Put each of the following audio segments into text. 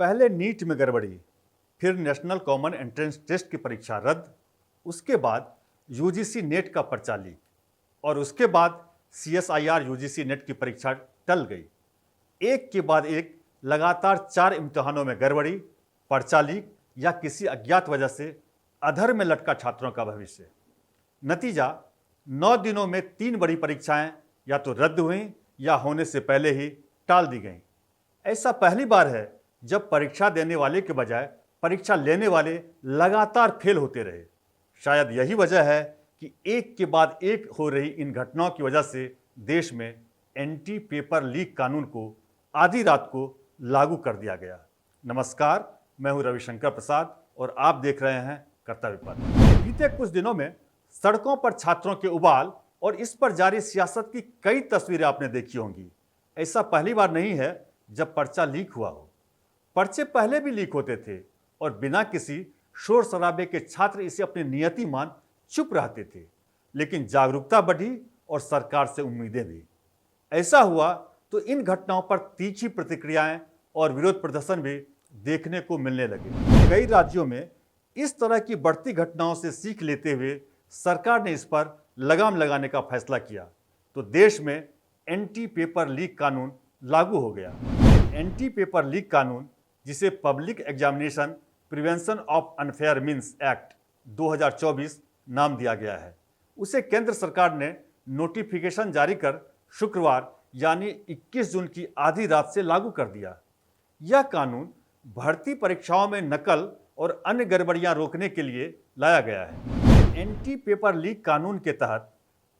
पहले नीट में गड़बड़ी, फिर नेशनल कॉमन एंट्रेंस टेस्ट की परीक्षा रद्द, उसके बाद यूजीसी नेट का पर्चा लीक और उसके बाद सीएसआईआर यूजीसी नेट की परीक्षा टल गई। एक के बाद एक लगातार 4 इम्तिहानों में गड़बड़ी, पर्चा लीक या किसी अज्ञात वजह से अधर में लटका छात्रों का भविष्य। नतीजा 9 दिनों में 3 बड़ी परीक्षाएं या तो रद्द हुई या होने से पहले ही टाल दी गईं। ऐसा पहली बार है जब परीक्षा देने वाले के बजाय परीक्षा लेने वाले लगातार फेल होते रहे। शायद यही वजह है कि एक के बाद एक हो रही इन घटनाओं की वजह से देश में एंटी पेपर लीक कानून को आधी रात को लागू कर दिया गया। नमस्कार, मैं हूं रविशंकर प्रसाद और आप देख रहे हैं कर्तव्य पथ। बीते कुछ दिनों में सड़कों पर छात्रों के उबाल और इस पर जारी सियासत की कई तस्वीरें आपने देखी होंगी। ऐसा पहली बार नहीं है जब पर्चा लीक हुआ हो। पर्चे पहले भी लीक होते थे और बिना किसी शोर शराबे के छात्र इसे अपनी नियति मान चुप रहते थे, लेकिन जागरूकता बढ़ी और सरकार से उम्मीदें भी। ऐसा हुआ तो इन घटनाओं पर तीखी प्रतिक्रियाएं और विरोध प्रदर्शन भी देखने को मिलने लगे। कई राज्यों में इस तरह की बढ़ती घटनाओं से सीख लेते हुए सरकार ने इस पर लगाम लगाने का फैसला किया तो देश में एंटी पेपर लीक कानून लागू हो गया। एंटी पेपर लीक कानून, जिसे public examination prevention of unfair means act 2024 नाम दिया गया है, उसे केंद्र सरकार ने नोटिफिकेशन जारी कर शुक्रवार यानी 21 जून की आधी रात से लागू कर दिया। यह कानून भर्ती परीक्षाओं में नकल और अन्य गड़बड़ियां रोकने के लिए लाया गया है। एंटी पेपर लीक कानून के तहत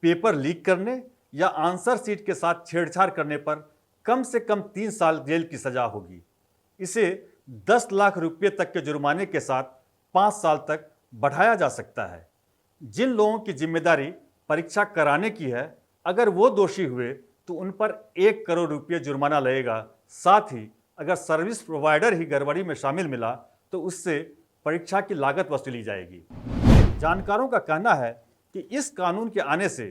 पेपर लीक करने या आंसर शीट के साथ छेड़छाड़ करने पर कम से कम 3 साल जेल की सजा होगी। इसे 10 लाख रुपये तक के जुर्माने के साथ 5 साल तक बढ़ाया जा सकता है। जिन लोगों की जिम्मेदारी परीक्षा कराने की है, अगर वो दोषी हुए तो उन पर 1 करोड़ रुपये जुर्माना लगेगा। साथ ही अगर सर्विस प्रोवाइडर ही गड़बड़ी में शामिल मिला तो उससे परीक्षा की लागत वसूली जाएगी। जानकारों का कहना है कि इस कानून के आने से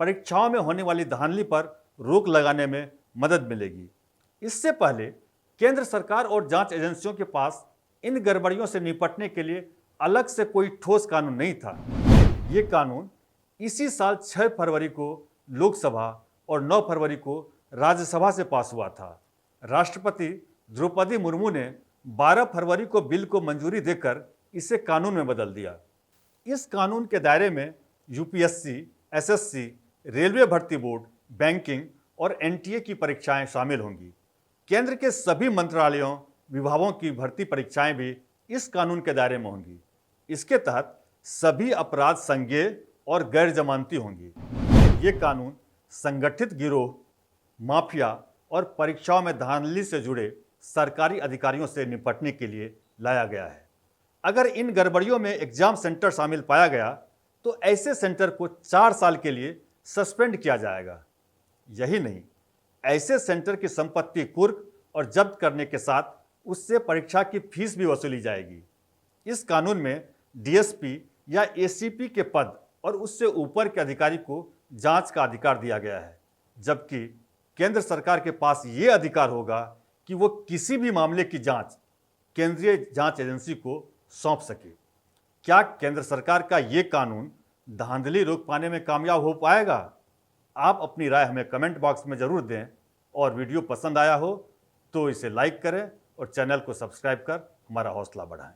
परीक्षाओं में होने वाली धांधली पर रोक लगाने में मदद मिलेगी। इससे पहले केंद्र सरकार और जांच एजेंसियों के पास इन गड़बड़ियों से निपटने के लिए अलग से कोई ठोस कानून नहीं था। ये कानून इसी साल 6 फरवरी को लोकसभा और 9 फरवरी को राज्यसभा से पास हुआ था। राष्ट्रपति द्रौपदी मुर्मू ने 12 फरवरी को बिल को मंजूरी देकर इसे कानून में बदल दिया। इस कानून के दायरे में यूपीएससी, एसएससी, रेलवे भर्ती बोर्ड, बैंकिंग और एनटीए की परीक्षाएं शामिल होंगी। केंद्र के सभी मंत्रालयों, विभागों की भर्ती परीक्षाएं भी इस कानून के दायरे में होंगी। इसके तहत सभी अपराध संज्ञेय और गैर जमानती होंगी। ये कानून संगठित गिरोह, माफिया और परीक्षाओं में धांधली से जुड़े सरकारी अधिकारियों से निपटने के लिए लाया गया है। अगर इन गड़बड़ियों में एग्जाम सेंटर शामिल पाया गया तो ऐसे सेंटर को 4 साल के लिए सस्पेंड किया जाएगा। यही नहीं, ऐसे सेंटर की संपत्ति कुर्क और जब्त करने के साथ उससे परीक्षा की फीस भी वसूली जाएगी। इस कानून में डीएसपी या एसीपी के पद और उससे ऊपर के अधिकारी को जांच का अधिकार दिया गया है, जबकि केंद्र सरकार के पास ये अधिकार होगा कि वो किसी भी मामले की जांच केंद्रीय जांच एजेंसी को सौंप सके। क्या केंद्र सरकार का ये कानून धांधली रोक पाने में कामयाब हो पाएगा? आप अपनी राय हमें कमेंट बॉक्स में ज़रूर दें और वीडियो पसंद आया हो तो इसे लाइक करें और चैनल को सब्सक्राइब कर हमारा हौसला बढ़ाएं।